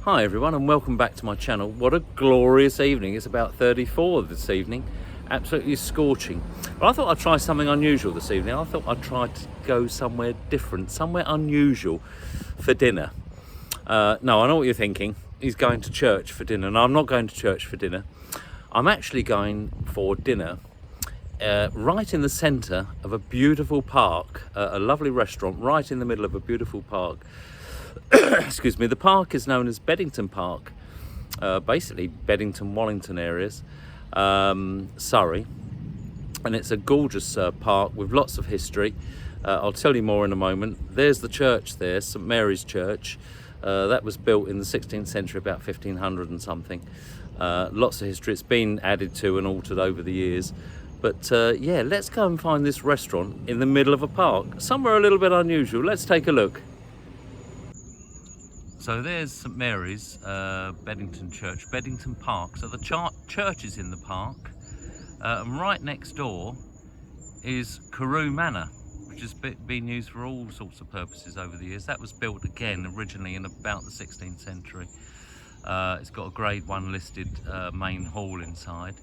Hi everyone and welcome back to my channel. What a glorious evening. It's about 34 this evening. Absolutely scorching. But I thought I'd try something unusual this evening. I thought I'd try to go somewhere different, somewhere unusual for dinner. No, I know what you're thinking. He's going to church for dinner. No, I'm not going to church for dinner. I'm actually going for dinner right in the centre of a beautiful park, a lovely restaurant right in the middle of a beautiful park. Excuse me. The park is known as Beddington Park, basically Beddington, Wallington areas, Surrey, and it's a gorgeous park with lots of history. I'll tell you more in a moment. There's the church there, St Mary's Church. That was built in the 16th century, about 1500 and something. Lots of history. It's been added to and altered over the years. But yeah, let's go and find this restaurant in the middle of a park, somewhere a little bit unusual. Let's take a look. So there's St Mary's, Beddington Church, Beddington Park. So the church is in the park, and right next door is Carew Manor, which has been used for all sorts of purposes over the years. That was built again originally in about the 16th century. It's got a Grade 1 listed main hall inside.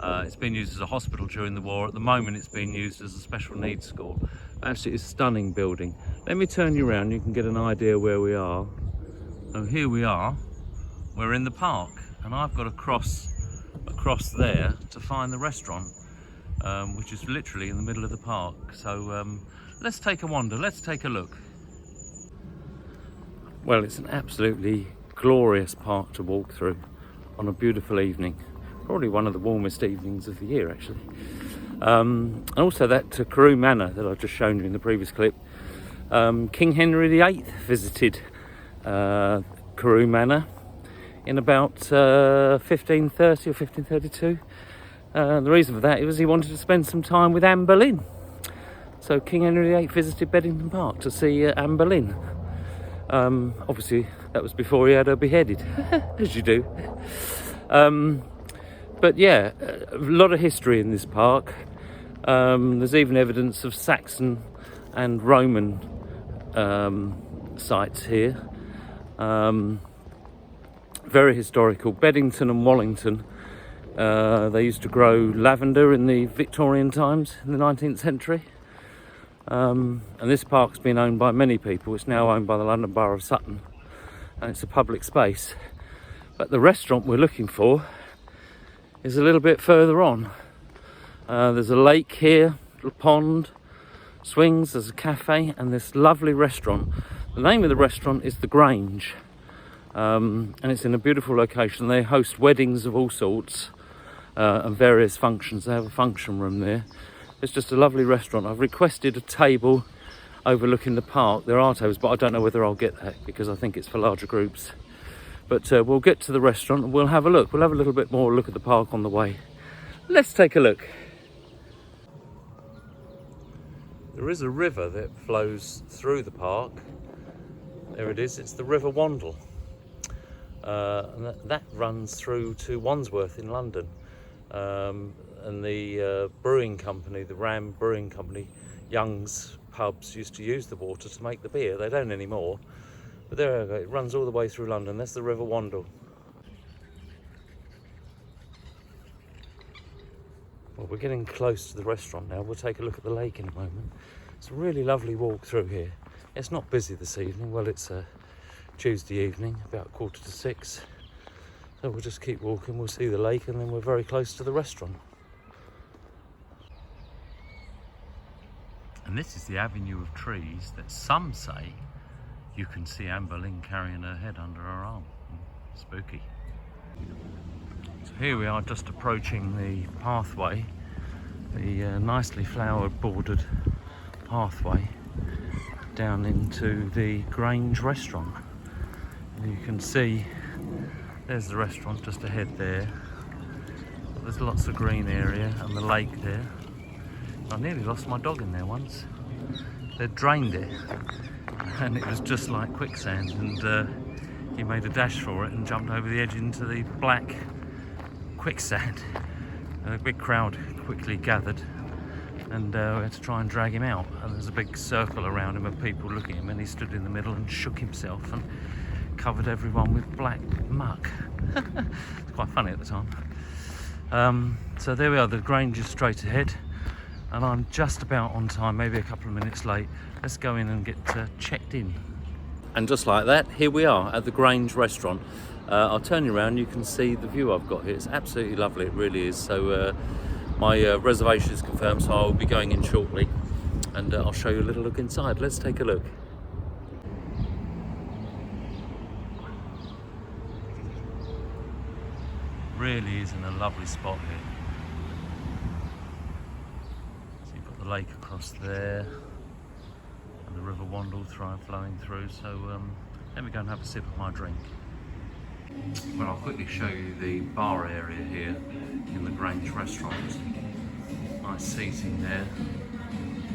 It's been used as a hospital during the war. At the moment it's being used as a special needs school. Absolutely stunning building. Let me turn you around, you can get an idea where we are. So here we are, we're in the park, and I've got to cross across there to find the restaurant, which is literally in the middle of the park. So let's take a wander, let's take a look. Well, it's an absolutely glorious park to walk through on a beautiful evening. Probably one of the warmest evenings of the year, actually. And also that Carew Manor that I've just shown you in the previous clip. King Henry VIII visited Carew Manor in about 1530 or 1532. The reason for that was he wanted to spend some time with Anne Boleyn. So King Henry VIII visited Beddington Park to see Anne Boleyn. Obviously that was before he had her beheaded, as you do. But yeah, a lot of history in this park. There's even evidence of Saxon and Roman sites here. Very historical. Beddington and Wallington, they used to grow lavender in the Victorian times in the 19th century, and this park's been owned by many people. It's now owned by the London Borough of Sutton, and it's a public space. But the restaurant we're looking for is a little bit further on. There's a lake here, little pond, swings, there's a cafe, and this lovely restaurant. The name of the restaurant is The Grange, and it's in a beautiful location. They host weddings of all sorts and various functions. They have a function room there. It's just a lovely restaurant. I've requested a table overlooking the park. There are tables, but I don't know whether I'll get that because I think it's for larger groups. But we'll get to the restaurant and we'll have a look. We'll have a little bit more look at the park on the way. Let's take a look. There is a river that flows through the park. There it is, it's the River Wandle. And that runs through to Wandsworth in London. And the brewing company, the Ram Brewing Company, Young's pubs used to use the water to make the beer. They don't anymore. But there we go, it runs all the way through London. That's the River Wandle. Well, we're getting close to the restaurant now. We'll take a look at the lake in a moment. It's a really lovely walk through here. It's not busy this evening. Well, it's a Tuesday evening, about 5:45. So we'll just keep walking. We'll see the lake and then we're very close to the restaurant. And this is the avenue of trees that some say you can see Anne Boleyn carrying her head under her arm. Spooky. So here we are, just approaching the pathway, the nicely flowered bordered pathway down into the Grange restaurant. And you can see there's the restaurant just ahead there. There's lots of green area and the lake there. I nearly lost my dog in there once. They'd drained it and it was just like quicksand, and he made a dash for it and jumped over the edge into the black quicksand. A big crowd quickly gathered and we had to try and drag him out, and there's a big circle around him of people looking at him, and he stood in the middle and shook himself and covered everyone with black muck. It's quite funny at the time. So there we are, the Grange is straight ahead, and I'm just about on time, maybe a couple of minutes late. Let's go in and get checked in. And just like that, here we are at the Grange restaurant. I'll turn you around, you can see the view I've got here. It's absolutely lovely, it really is. So my reservation is confirmed, so I'll be going in shortly, and I'll show you a little look inside. Let's take a look. Really is in a lovely spot here. So you've got the lake across there, and the River Wandle flowing through. So let me go and have a sip of my drink. Well, I'll quickly show you the bar area here in the Grange restaurant. Nice seating there,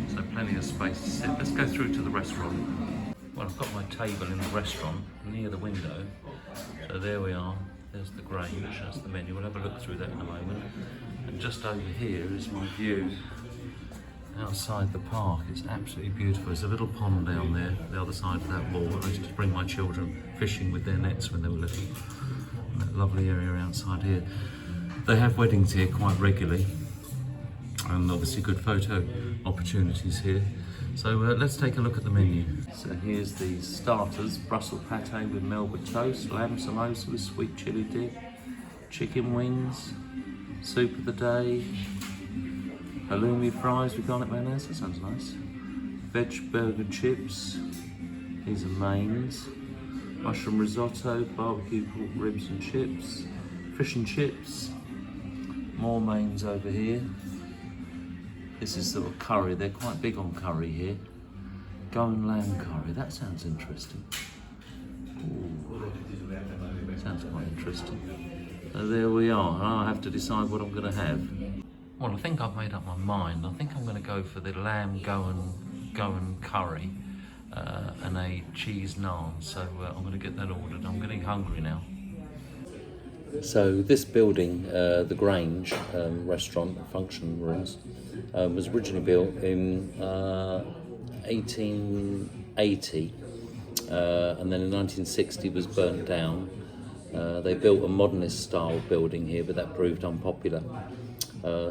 so plenty of space to sit. Let's go through to the restaurant. Well, I've got my table in the restaurant near the window. So there we are, there's the Grange, that's the menu. We'll have a look through that in a moment. And just over here is my view outside the park. It's absolutely beautiful. There's a little pond down there, the other side of that wall. I used to bring my children fishing with their nets when they were little. And that lovely area outside here. They have weddings here quite regularly, and obviously good photo opportunities here. So let's take a look at the menu. So here's the starters: Brussels pate with Melba toast, lamb samosa with sweet chilli dip, chicken wings, soup of the day, halloumi fries with garlic mayonnaise, that sounds nice, veg burger chips, these are mains, mushroom risotto, barbecue pork ribs and chips, fish and chips, more mains over here. This is sort of curry, they're quite big on curry here. Goan lamb curry, that sounds interesting. Ooh, sounds quite interesting. So there we are, I have to decide what I'm going to have. Well, I think I've made up my mind. I think I'm going to go for the lamb Goan curry and a cheese naan. So I'm going to get that ordered. I'm getting hungry now. So this building, the Grange restaurant, function rooms, was originally built in 1880, and then in 1960 was burnt down. They built a modernist style building here, but that proved unpopular.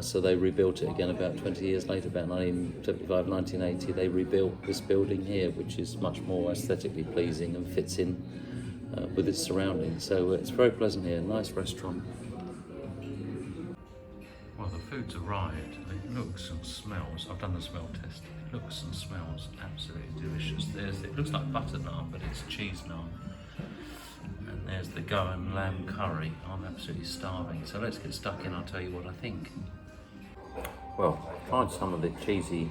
So they rebuilt it again about 20 years later, about 1975, 1980. They rebuilt this building here, which is much more aesthetically pleasing and fits in with its surroundings. So it's very pleasant here, nice restaurant. Well, the food's arrived. It looks and smells, I've done the smell test. It looks and smells absolutely delicious. It looks like butter naan, but it's cheese naan. And there's the Goan lamb curry. I'm absolutely starving. So let's get stuck in, I'll tell you what I think. Well, I've tried some of the cheesy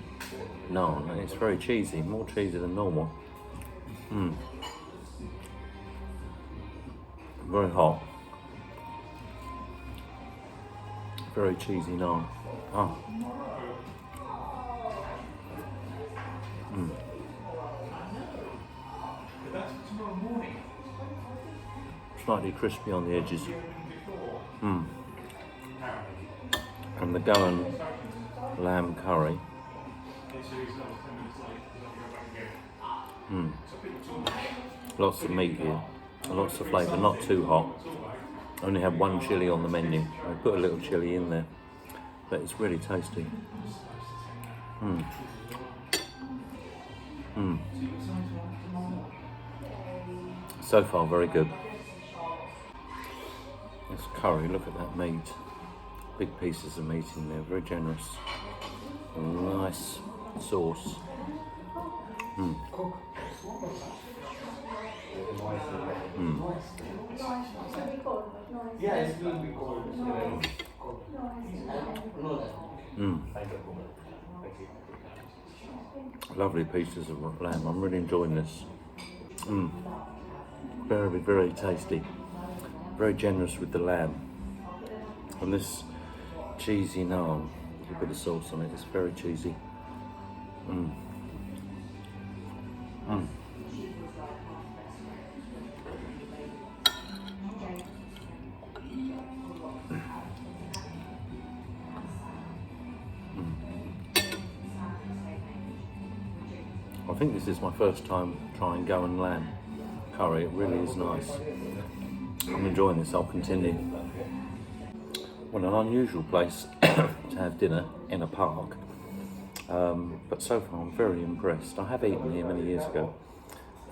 naan, and it's very cheesy, more cheesy than normal. Very hot. Very cheesy naan. Slightly crispy on the edges. And the Goan lamb curry. Lots of meat here, and lots of flavour, not too hot. Only have one chilli on the menu. I put a little chilli in there, but it's really tasty. So far, very good. This curry, look at that meat. Big pieces of meat in there, very generous. A nice sauce. Lovely pieces of lamb. I'm really enjoying this. Very, very tasty. Very generous with the lamb. And this cheesy naan, a bit of sauce on it. It's very cheesy. I think this is my first time trying Goan lamb curry. It really is nice. I'm enjoying this. I'll continue. Well, an unusual place to have dinner in a park, but so far I'm very impressed. I have eaten here many years ago.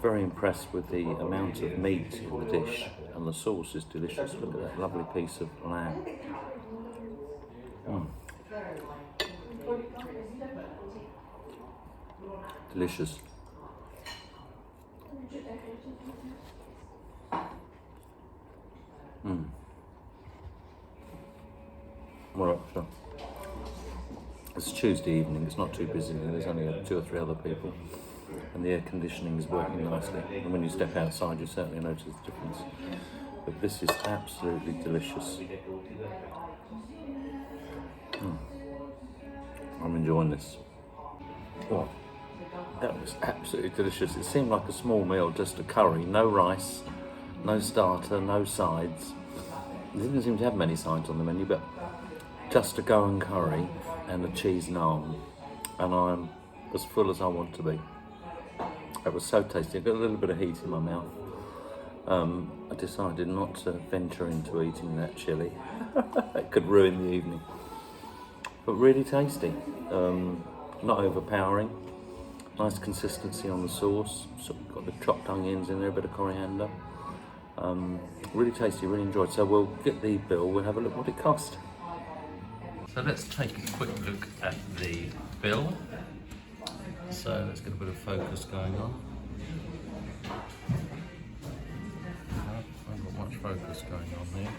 Very impressed with the amount of meat in the dish, and the sauce is delicious. Look at that lovely piece of lamb. Delicious. Well, so it's Tuesday evening, it's not too busy, there's only 2 or 3 other people, and the air conditioning is working nicely, and when you step outside you certainly notice the difference. But this is absolutely delicious. I'm enjoying this. Oh, that was absolutely delicious. It seemed like a small meal, just a curry, no rice, no starter, no sides. It didn't seem to have many sides on the menu, but just a Goan curry and a cheese naan, and I'm as full as I want to be. It was so tasty. I got a little bit of heat in my mouth. I decided not to venture into eating that chili. It could ruin the evening. But really tasty. Not overpowering. Nice consistency on the sauce. So got the chopped onions in there, a bit of coriander. Really tasty, really enjoyed. So we'll get the bill, we'll have a look what it cost. So let's take a quick look at the bill. So let's get a bit of focus going on. I've got much focus going on here.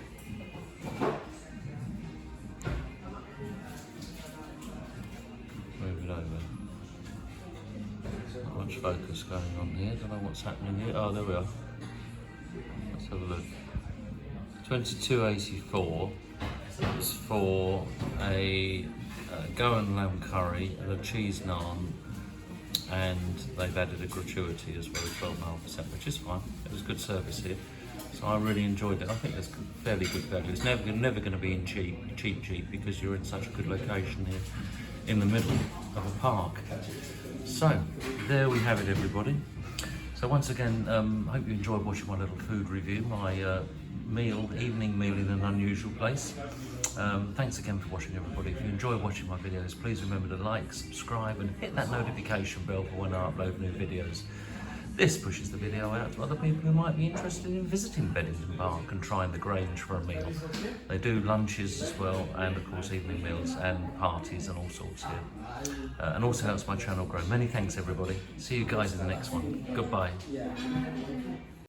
Move it over. Not much focus going on here. Don't know what's happening here. Oh, there we are. Let's have a look. $22.84 is for a Goan lamb curry and a cheese naan, and they've added a gratuity as well, 12.5%, which is fine. It was good service here, so I really enjoyed it. I think it's fairly good value. It's never going to be in cheap because you're in such a good location here in the middle of a park. So there we have it, everybody. So once again, I hope you enjoyed watching my little food review, my evening meal in an unusual place. Thanks again for watching, everybody. If you enjoy watching my videos, please remember to like, subscribe and hit that notification bell for when I upload new videos. This pushes the video out to other people who might be interested in visiting Beddington Park and trying the Grange for a meal. They do lunches as well, and of course evening meals and parties and all sorts here. And also helps my channel grow. Many thanks, everybody. See you guys in the next one. Goodbye.